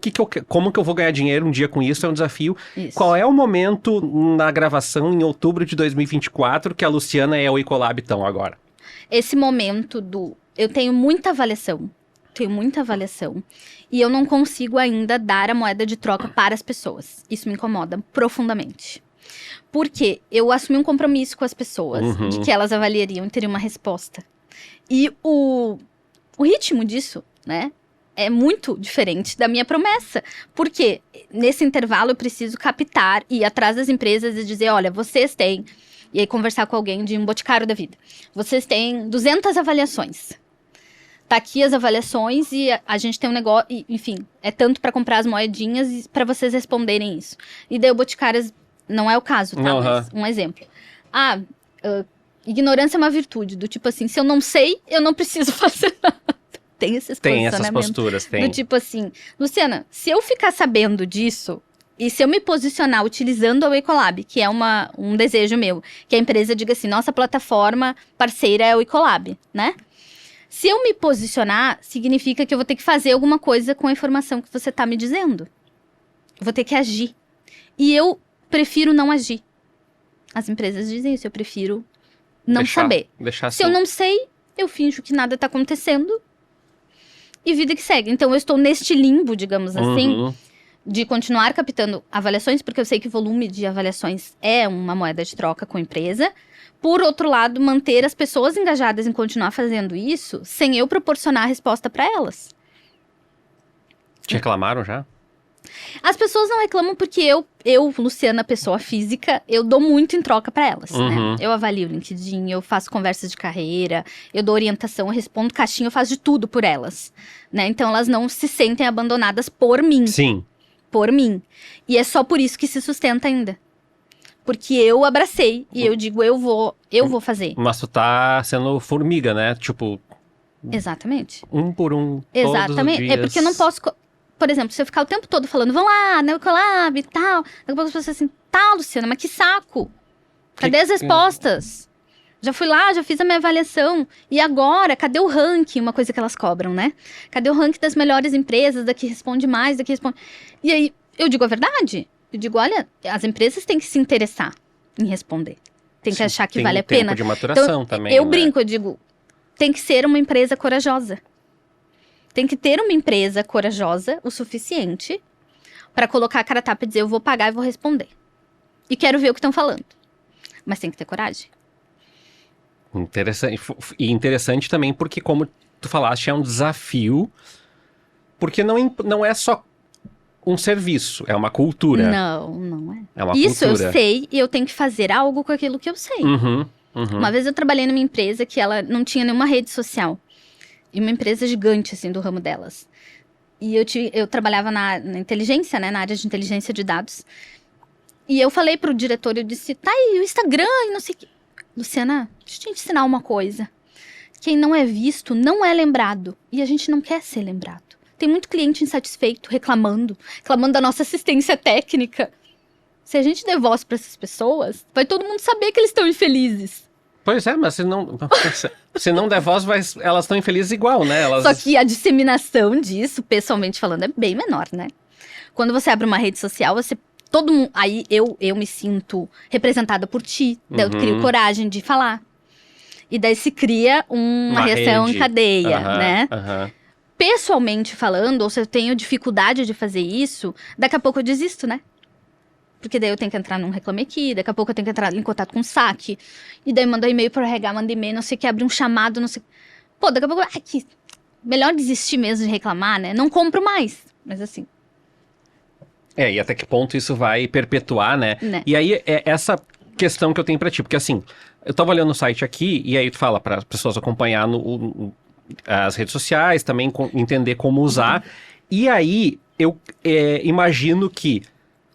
como que eu vou ganhar dinheiro um dia com isso é um desafio. Isso. Qual é o momento na gravação, em outubro de 2024, que a Luciana e o iColab estão agora? Esse momento eu tenho muita avaliação. E eu não consigo ainda dar a moeda de troca para as pessoas. Isso me incomoda profundamente. Porque eu assumi um compromisso com as pessoas de que elas avaliariam e teriam uma resposta. E o ritmo disso, né, é muito diferente da minha promessa. Porque nesse intervalo eu preciso captar e ir atrás das empresas e dizer, olha, vocês têm... E aí conversar com alguém de um boticário da vida. Vocês têm 200 avaliações. Tá aqui as avaliações e a gente tem um negócio... Enfim, é tanto para comprar as moedinhas e para vocês responderem isso. E daí o boticário... Não é o caso, tá? Mas um exemplo. Ignorância é uma virtude, do tipo assim, se eu não sei, eu não preciso fazer nada. Tem esse Tem essas posturas, tem. Do tipo assim, Luciana, se eu ficar sabendo disso, e se eu me posicionar utilizando o iColab, que é um desejo meu, que a empresa diga assim, nossa plataforma parceira é o iColab, né? Se eu me posicionar, significa que eu vou ter que fazer alguma coisa com a informação que você tá me dizendo. Eu vou ter que agir. E eu prefiro não agir. As empresas dizem isso, eu prefiro não saber. Se eu não sei, eu finjo que nada tá acontecendo e vida que segue. Então, eu estou neste limbo, digamos assim, de continuar captando avaliações, porque eu sei que o volume de avaliações é uma moeda de troca com a empresa. Por outro lado, manter as pessoas engajadas em continuar fazendo isso, sem eu proporcionar a resposta para elas. Te reclamaram já? As pessoas não reclamam porque eu, Luciana, pessoa física, eu dou muito em troca pra elas, né? Eu avalio o LinkedIn, eu faço conversas de carreira, eu dou orientação, eu respondo caixinha, eu faço de tudo por elas, né? Então elas não se sentem abandonadas por mim. Sim. Por mim. E é só por isso que se sustenta ainda. Porque eu abracei e eu digo, eu vou fazer. Mas tu tá sendo formiga, né? Tipo... Exatamente. Um por um, exatamente. Todos os dias. É porque eu não posso... Por exemplo, se eu ficar o tempo todo falando, vão lá, no iColab e tal, daqui a pouco as pessoas assim, tá, Luciana, mas que saco. Cadê as respostas? Já fui lá, já fiz a minha avaliação. E agora, cadê o ranking? Uma coisa que elas cobram, né? Cadê o ranking das melhores empresas? Daqui responde mais, daqui responde... E aí, eu digo a verdade. Eu digo, olha, as empresas têm que se interessar em responder. Tem que achar que vale a pena. Tem tempo de maturação então, também, eu né? brinco, eu digo, tem que ser uma empresa corajosa. Tem que ter uma empresa corajosa o suficiente para colocar a cara a tapa e dizer, eu vou pagar e vou responder. E quero ver o que estão falando. Mas tem que ter coragem. Interessante. E interessante também porque, como tu falaste, é um desafio. Porque não é só um serviço, é uma cultura. Não é. É uma Isso cultura. eu sei e eu tenho que fazer algo com aquilo que eu sei. Uma vez eu trabalhei numa empresa que ela não tinha nenhuma rede social. E uma empresa gigante, assim, do ramo delas. E eu trabalhava na inteligência, né? Na área de inteligência de dados. E eu falei pro diretor, eu disse, tá aí, o Instagram e não sei o que. Luciana, deixa eu te ensinar uma coisa. Quem não é visto, não é lembrado. E a gente não quer ser lembrado. Tem muito cliente insatisfeito, reclamando da nossa assistência técnica. Se a gente der voz pra essas pessoas, vai todo mundo saber que eles estão infelizes. Pois é, mas se não der voz, elas estão infelizes igual, né? Só que a disseminação disso, pessoalmente falando, é bem menor, né? Quando você abre uma rede social, todo mundo... Aí eu me sinto representada por ti, daí eu crio coragem de falar. E daí se cria uma reação em cadeia, né? Pessoalmente falando, ou se eu tenho dificuldade de fazer isso, daqui a pouco eu desisto, né? Porque daí eu tenho que entrar num Reclame Aqui, daqui a pouco eu tenho que entrar em contato com o saque, e daí manda e-mail pro RH, manda e-mail, não sei o que, abre um chamado, não sei... Pô, daqui a pouco, melhor desistir mesmo de reclamar, né? Não compro mais, mas assim... E até que ponto isso vai perpetuar, né? E aí, é essa questão que eu tenho pra ti, porque assim, eu tava olhando o site aqui, e aí tu fala para as pessoas acompanhar as redes sociais, também entender como usar, e aí eu imagino que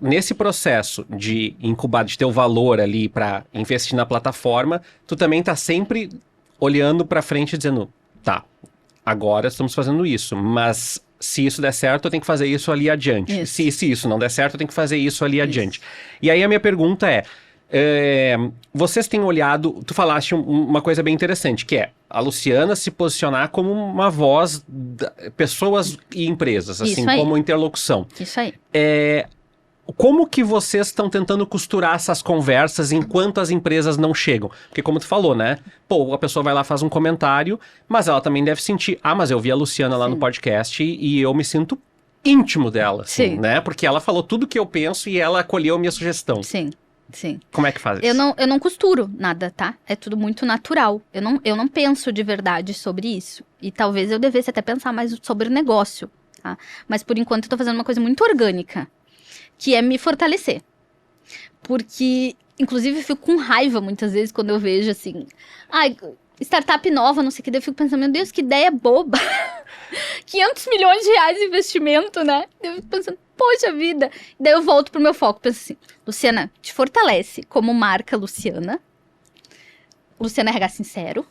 nesse processo de incubar, de ter o valor ali pra investir na plataforma, tu também tá sempre olhando pra frente e dizendo, tá, agora estamos fazendo isso, mas... Se isso der certo, eu tenho que fazer isso ali adiante. Se isso não der certo, eu tenho que fazer isso ali adiante. E aí a minha pergunta vocês têm olhado... Tu falaste uma coisa bem interessante, que é a Luciana se posicionar como uma voz de pessoas e empresas, assim, como interlocução. Isso aí. Como que vocês estão tentando costurar essas conversas enquanto as empresas não chegam? Porque como tu falou, né? Pô, a pessoa vai lá, faz um comentário, mas ela também deve sentir... mas eu vi a Luciana lá no podcast e eu me sinto íntimo dela, assim, né? Porque ela falou tudo que eu penso e ela acolheu a minha sugestão. Sim. Como é que faz isso? Eu não costuro nada, tá? É tudo muito natural. Eu não penso de verdade sobre isso. E talvez eu devesse até pensar mais sobre o negócio, tá? Mas por enquanto eu tô fazendo uma coisa muito orgânica, que é me fortalecer. Porque, inclusive, eu fico com raiva muitas vezes quando eu vejo assim... startup nova, não sei o que, daí eu fico pensando, meu Deus, que ideia boba. 500 milhões de reais de investimento, né? Eu fico pensando, poxa vida. Daí eu volto pro meu foco, penso assim, Luciana, te fortalece como marca Luciana. Luciana RH Sincero.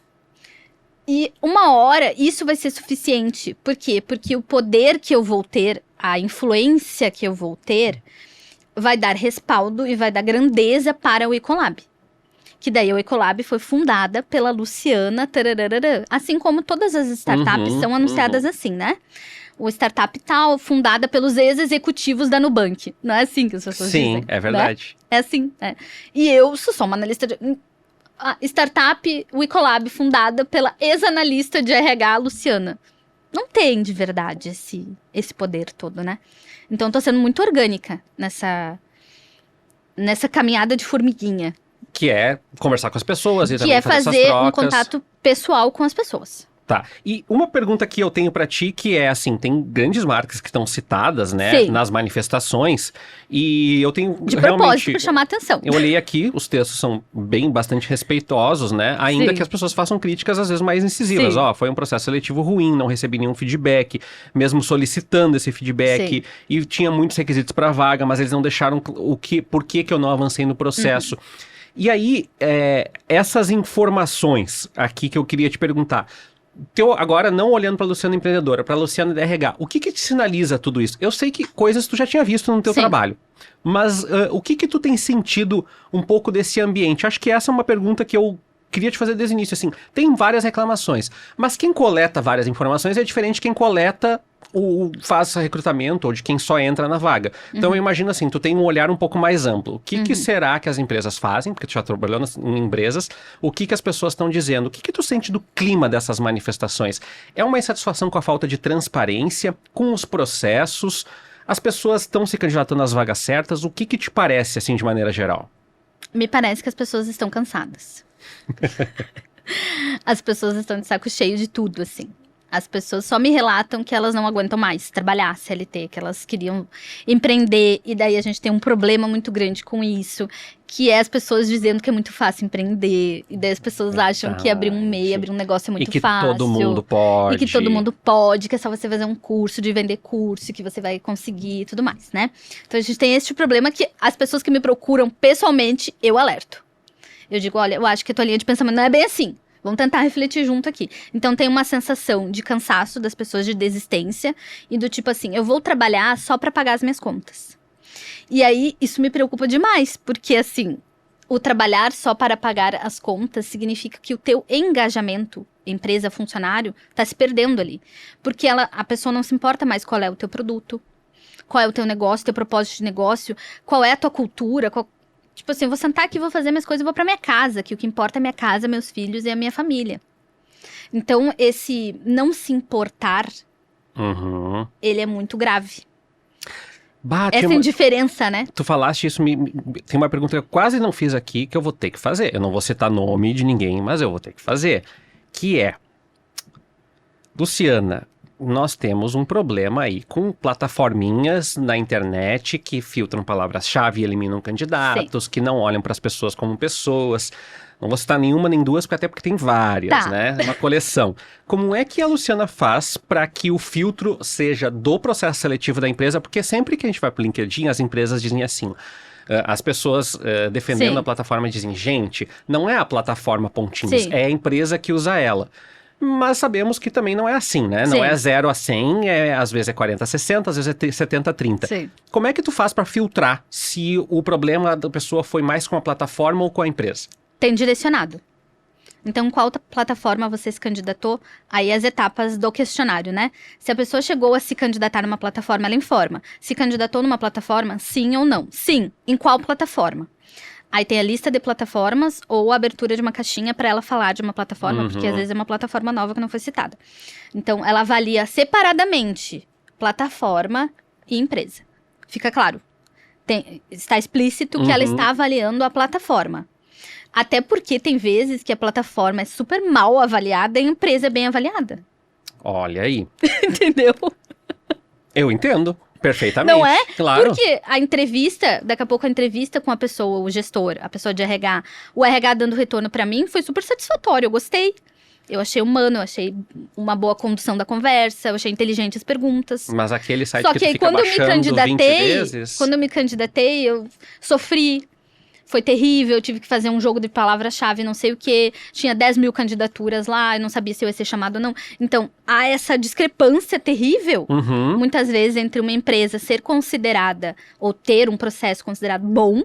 E uma hora, isso vai ser suficiente. Por quê? Porque o poder que eu vou ter, a influência que eu vou ter, vai dar respaldo e vai dar grandeza para o Ecolab. Que daí o Ecolab foi fundada pela Luciana, assim como todas as startups são anunciadas assim, né? O startup tal, fundada pelos ex-executivos da Nubank. Não é assim que as pessoas dizem? Sim, é verdade. Né? É assim, né? E eu sou só uma analista de... A startup, o Ecolab, fundada pela ex-analista de RH, Luciana. Não tem de verdade esse poder todo, né? Então, tô sendo muito orgânica nessa caminhada de formiguinha. Que é conversar com as pessoas e também fazer essas trocas. Um contato pessoal com as pessoas. Tá. E uma pergunta que eu tenho pra ti, que é assim, tem grandes marcas que estão citadas, né, nas manifestações, e eu tenho de propósito pra chamar atenção. Eu olhei aqui, os textos são bastante respeitosos, né, ainda que as pessoas façam críticas às vezes mais incisivas. Foi um processo seletivo ruim, não recebi nenhum feedback, mesmo solicitando esse feedback, e tinha muitos requisitos pra vaga, mas eles não deixaram por que eu não avancei no processo. E aí, essas informações aqui que eu queria te perguntar, agora não olhando para a Luciana empreendedora, para a Luciana da RH, o que te sinaliza tudo isso? Eu sei que coisas tu já tinha visto no teu trabalho, mas o que tu tem sentido um pouco desse ambiente? Acho que essa é uma pergunta que eu queria te fazer desde o início, assim, tem várias reclamações, mas quem coleta várias informações é diferente de quem coleta faz recrutamento ou de quem só entra na vaga. Então eu imagino assim, tu tem um olhar um pouco mais amplo. O que será que as empresas fazem? Porque tu já trabalhou em empresas. O que as pessoas estão dizendo? O que tu sente do clima dessas manifestações? É uma insatisfação com a falta de transparência, com os processos? As pessoas estão se candidatando às vagas certas? O que te parece, assim, de maneira geral? Me parece que as pessoas estão cansadas. As pessoas estão de saco cheio de tudo, assim. As pessoas só me relatam que elas não aguentam mais trabalhar CLT, que elas queriam empreender, e daí a gente tem um problema muito grande com isso, que é as pessoas dizendo que é muito fácil empreender, e daí as pessoas acham que abrir um MEI, abrir um negócio é muito fácil. E que todo mundo pode. E que todo mundo pode, que é só você fazer um curso, de vender curso, que você vai conseguir e tudo mais, né? Então a gente tem esse problema que as pessoas que me procuram pessoalmente, eu alerto. Eu digo, olha, eu acho que a tua linha de pensamento não é bem assim. Vamos tentar refletir junto aqui. Então tem uma sensação de cansaço das pessoas, de desistência, e do tipo assim, eu vou trabalhar só pra pagar as minhas contas. E aí, isso me preocupa demais, porque assim, o trabalhar só para pagar as contas significa que o teu engajamento, empresa, funcionário, tá se perdendo ali. Porque a pessoa não se importa mais qual é o teu produto, qual é o teu negócio, teu propósito de negócio, qual é a tua cultura, Tipo assim, eu vou sentar aqui, vou fazer minhas coisas e vou pra minha casa, que o que importa é minha casa, meus filhos e a minha família. Então, esse não se importar, ele é muito grave. Essa indiferença, né? Tu falaste isso, tem uma pergunta que eu quase não fiz aqui, que eu vou ter que fazer. Eu não vou citar nome de ninguém, mas eu vou ter que fazer. Que é, Luciana, nós temos um problema aí com plataforminhas na internet que filtram palavras-chave e eliminam candidatos, que não olham para as pessoas como pessoas. Não vou citar nenhuma nem duas, até porque tem várias, né? Uma coleção. Como é que a Luciana faz para que o filtro seja do processo seletivo da empresa? Porque sempre que a gente vai para o LinkedIn, as empresas dizem assim... As pessoas defendendo a plataforma dizem, gente, não é a plataforma pontinhos, é a empresa que usa ela. Mas sabemos que também não é assim, né? Não é 0 a 100, às vezes é 40 a 60, às vezes é 70 a 30. Sim. Como é que tu faz para filtrar se o problema da pessoa foi mais com a plataforma ou com a empresa? Tem direcionado. Então, qual plataforma você se candidatou? Aí as etapas do questionário, né? Se a pessoa chegou a se candidatar numa plataforma, ela informa. Se candidatou numa plataforma, sim ou não? Sim. Em qual plataforma? Aí tem a lista de plataformas ou a abertura de uma caixinha para ela falar de uma plataforma, porque às vezes é uma plataforma nova que não foi citada. Então, ela avalia separadamente plataforma e empresa. Fica claro. Está explícito que ela está avaliando a plataforma. Até porque tem vezes que a plataforma é super mal avaliada e a empresa é bem avaliada. Olha aí. Entendeu? Eu entendo perfeitamente. Não é? Claro. Porque a entrevista, daqui a pouco a entrevista com a pessoa, o gestor, a pessoa de RH, o RH dando retorno pra mim foi super satisfatório, eu gostei. Eu achei humano, eu achei uma boa condução da conversa, eu achei inteligente as perguntas. Mas aquele site Só que que tu aí, fica quando eu me candidatei, eu sofri. Foi terrível, eu tive que fazer um jogo de palavra-chave, não sei o quê. Tinha 10 mil candidaturas lá, eu não sabia se eu ia ser chamado ou não. Então, há essa discrepância terrível, muitas vezes, entre uma empresa ser considerada ou ter um processo considerado bom,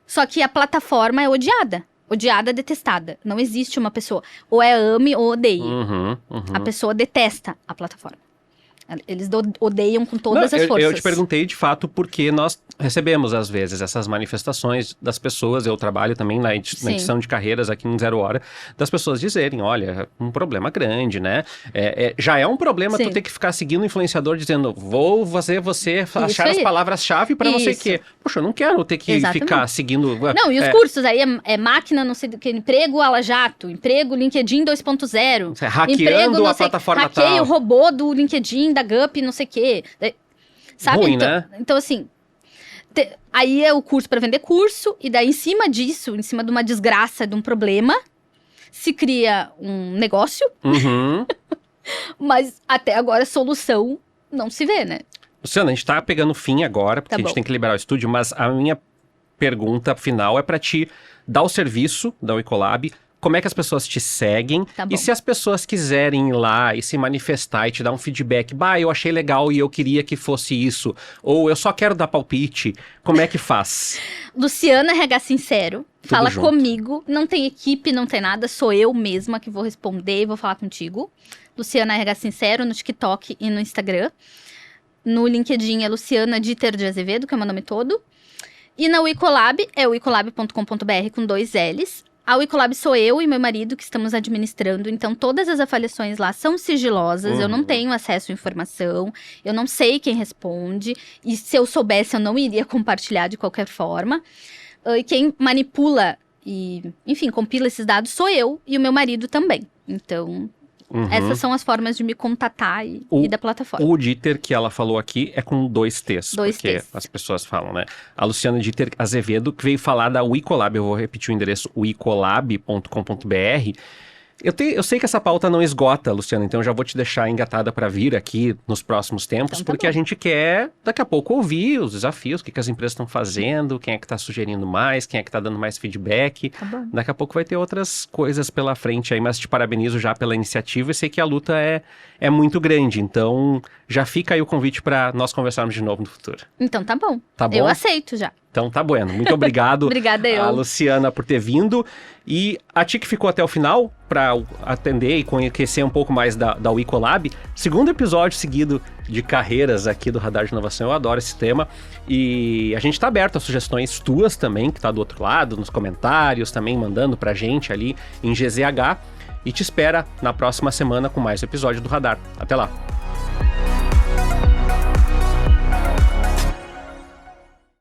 só que a plataforma é odiada. Odiada, detestada. Não existe uma pessoa. Ou é ame ou odeie. A pessoa detesta a plataforma. Eles odeiam com todas as forças. Eu te perguntei, de fato, porque nós recebemos, às vezes, essas manifestações das pessoas. Eu trabalho também na edição de carreiras aqui em Zero Hora, das pessoas dizerem, olha, um problema grande, né? Já é um problema tu ter que ficar seguindo o influenciador dizendo, vou fazer você achar as palavras-chave para não sei o quê. Poxa, eu não quero ter que ficar seguindo... Não, e os cursos aí é máquina, não sei do que, emprego ala jato, emprego LinkedIn 2.0. Hackeando emprego, a plataforma tal. Hackeio o robô do LinkedIn, da Gup, não sei o quê. Sabe? Ruim, então, né? Então, assim, aí é o curso para vender curso, e daí em cima disso, em cima de uma desgraça, de um problema, se cria um negócio, mas até agora a solução não se vê, né? Luciana, a gente tá pegando fim agora, porque Tá a gente tem que liberar o estúdio, mas a minha pergunta final é para te dar o serviço da Wicolab. Como é que as pessoas te seguem? E se as pessoas quiserem ir lá e se manifestar e te dar um feedback, eu achei legal e eu queria que fosse isso, ou eu só quero dar palpite, como é que faz? Luciana RH Sincero, fala junto. comigo, não tem equipe, não tem nada, sou eu mesma que vou responder e vou falar contigo. Luciana RH Sincero no TikTok e no Instagram. No LinkedIn é Luciana Dieter de Azevedo, que é o meu nome todo. E na Wicolab é wicolab.com.br com 2 L's. A Wicolab sou eu e meu marido que estamos administrando, então todas as avaliações lá são sigilosas, eu não tenho acesso à informação, eu não sei quem responde, e se eu soubesse eu não iria compartilhar de qualquer forma. E quem manipula e, enfim, compila esses dados sou eu e o meu marido também. Então, essas são as formas de me contatar e da plataforma. O Dieter que ela falou aqui é com 2 T's. 2 porque T's. as pessoas falam, né? A Luciana Dieter Azevedo, que veio falar da Wicolab, eu vou repetir o endereço, wicolab.com.br. Eu sei que essa pauta não esgota, Luciana, então eu já vou te deixar engatada para vir aqui nos próximos tempos, porque a gente quer, daqui a pouco, ouvir os desafios, o que as empresas estão fazendo, quem é que está sugerindo mais, quem é que está dando mais feedback. Tá bom. Daqui a pouco vai ter outras coisas pela frente aí, mas te parabenizo já pela iniciativa e sei que a luta é muito grande, então já fica aí o convite para nós conversarmos de novo no futuro. Então tá bom. Tá bom? Eu aceito já. Então tá bueno. Muito obrigado. Obrigada eu. A Luciana por ter vindo. E a ti que ficou até o final para atender e conhecer um pouco mais da Wicolab. Segundo episódio seguido de carreiras aqui do Radar de Inovação. Eu adoro esse tema. E a gente tá aberto a sugestões tuas também, que tá do outro lado, nos comentários, também mandando pra gente ali em GZH. E te espera na próxima semana com mais um episódio do Radar. Até lá!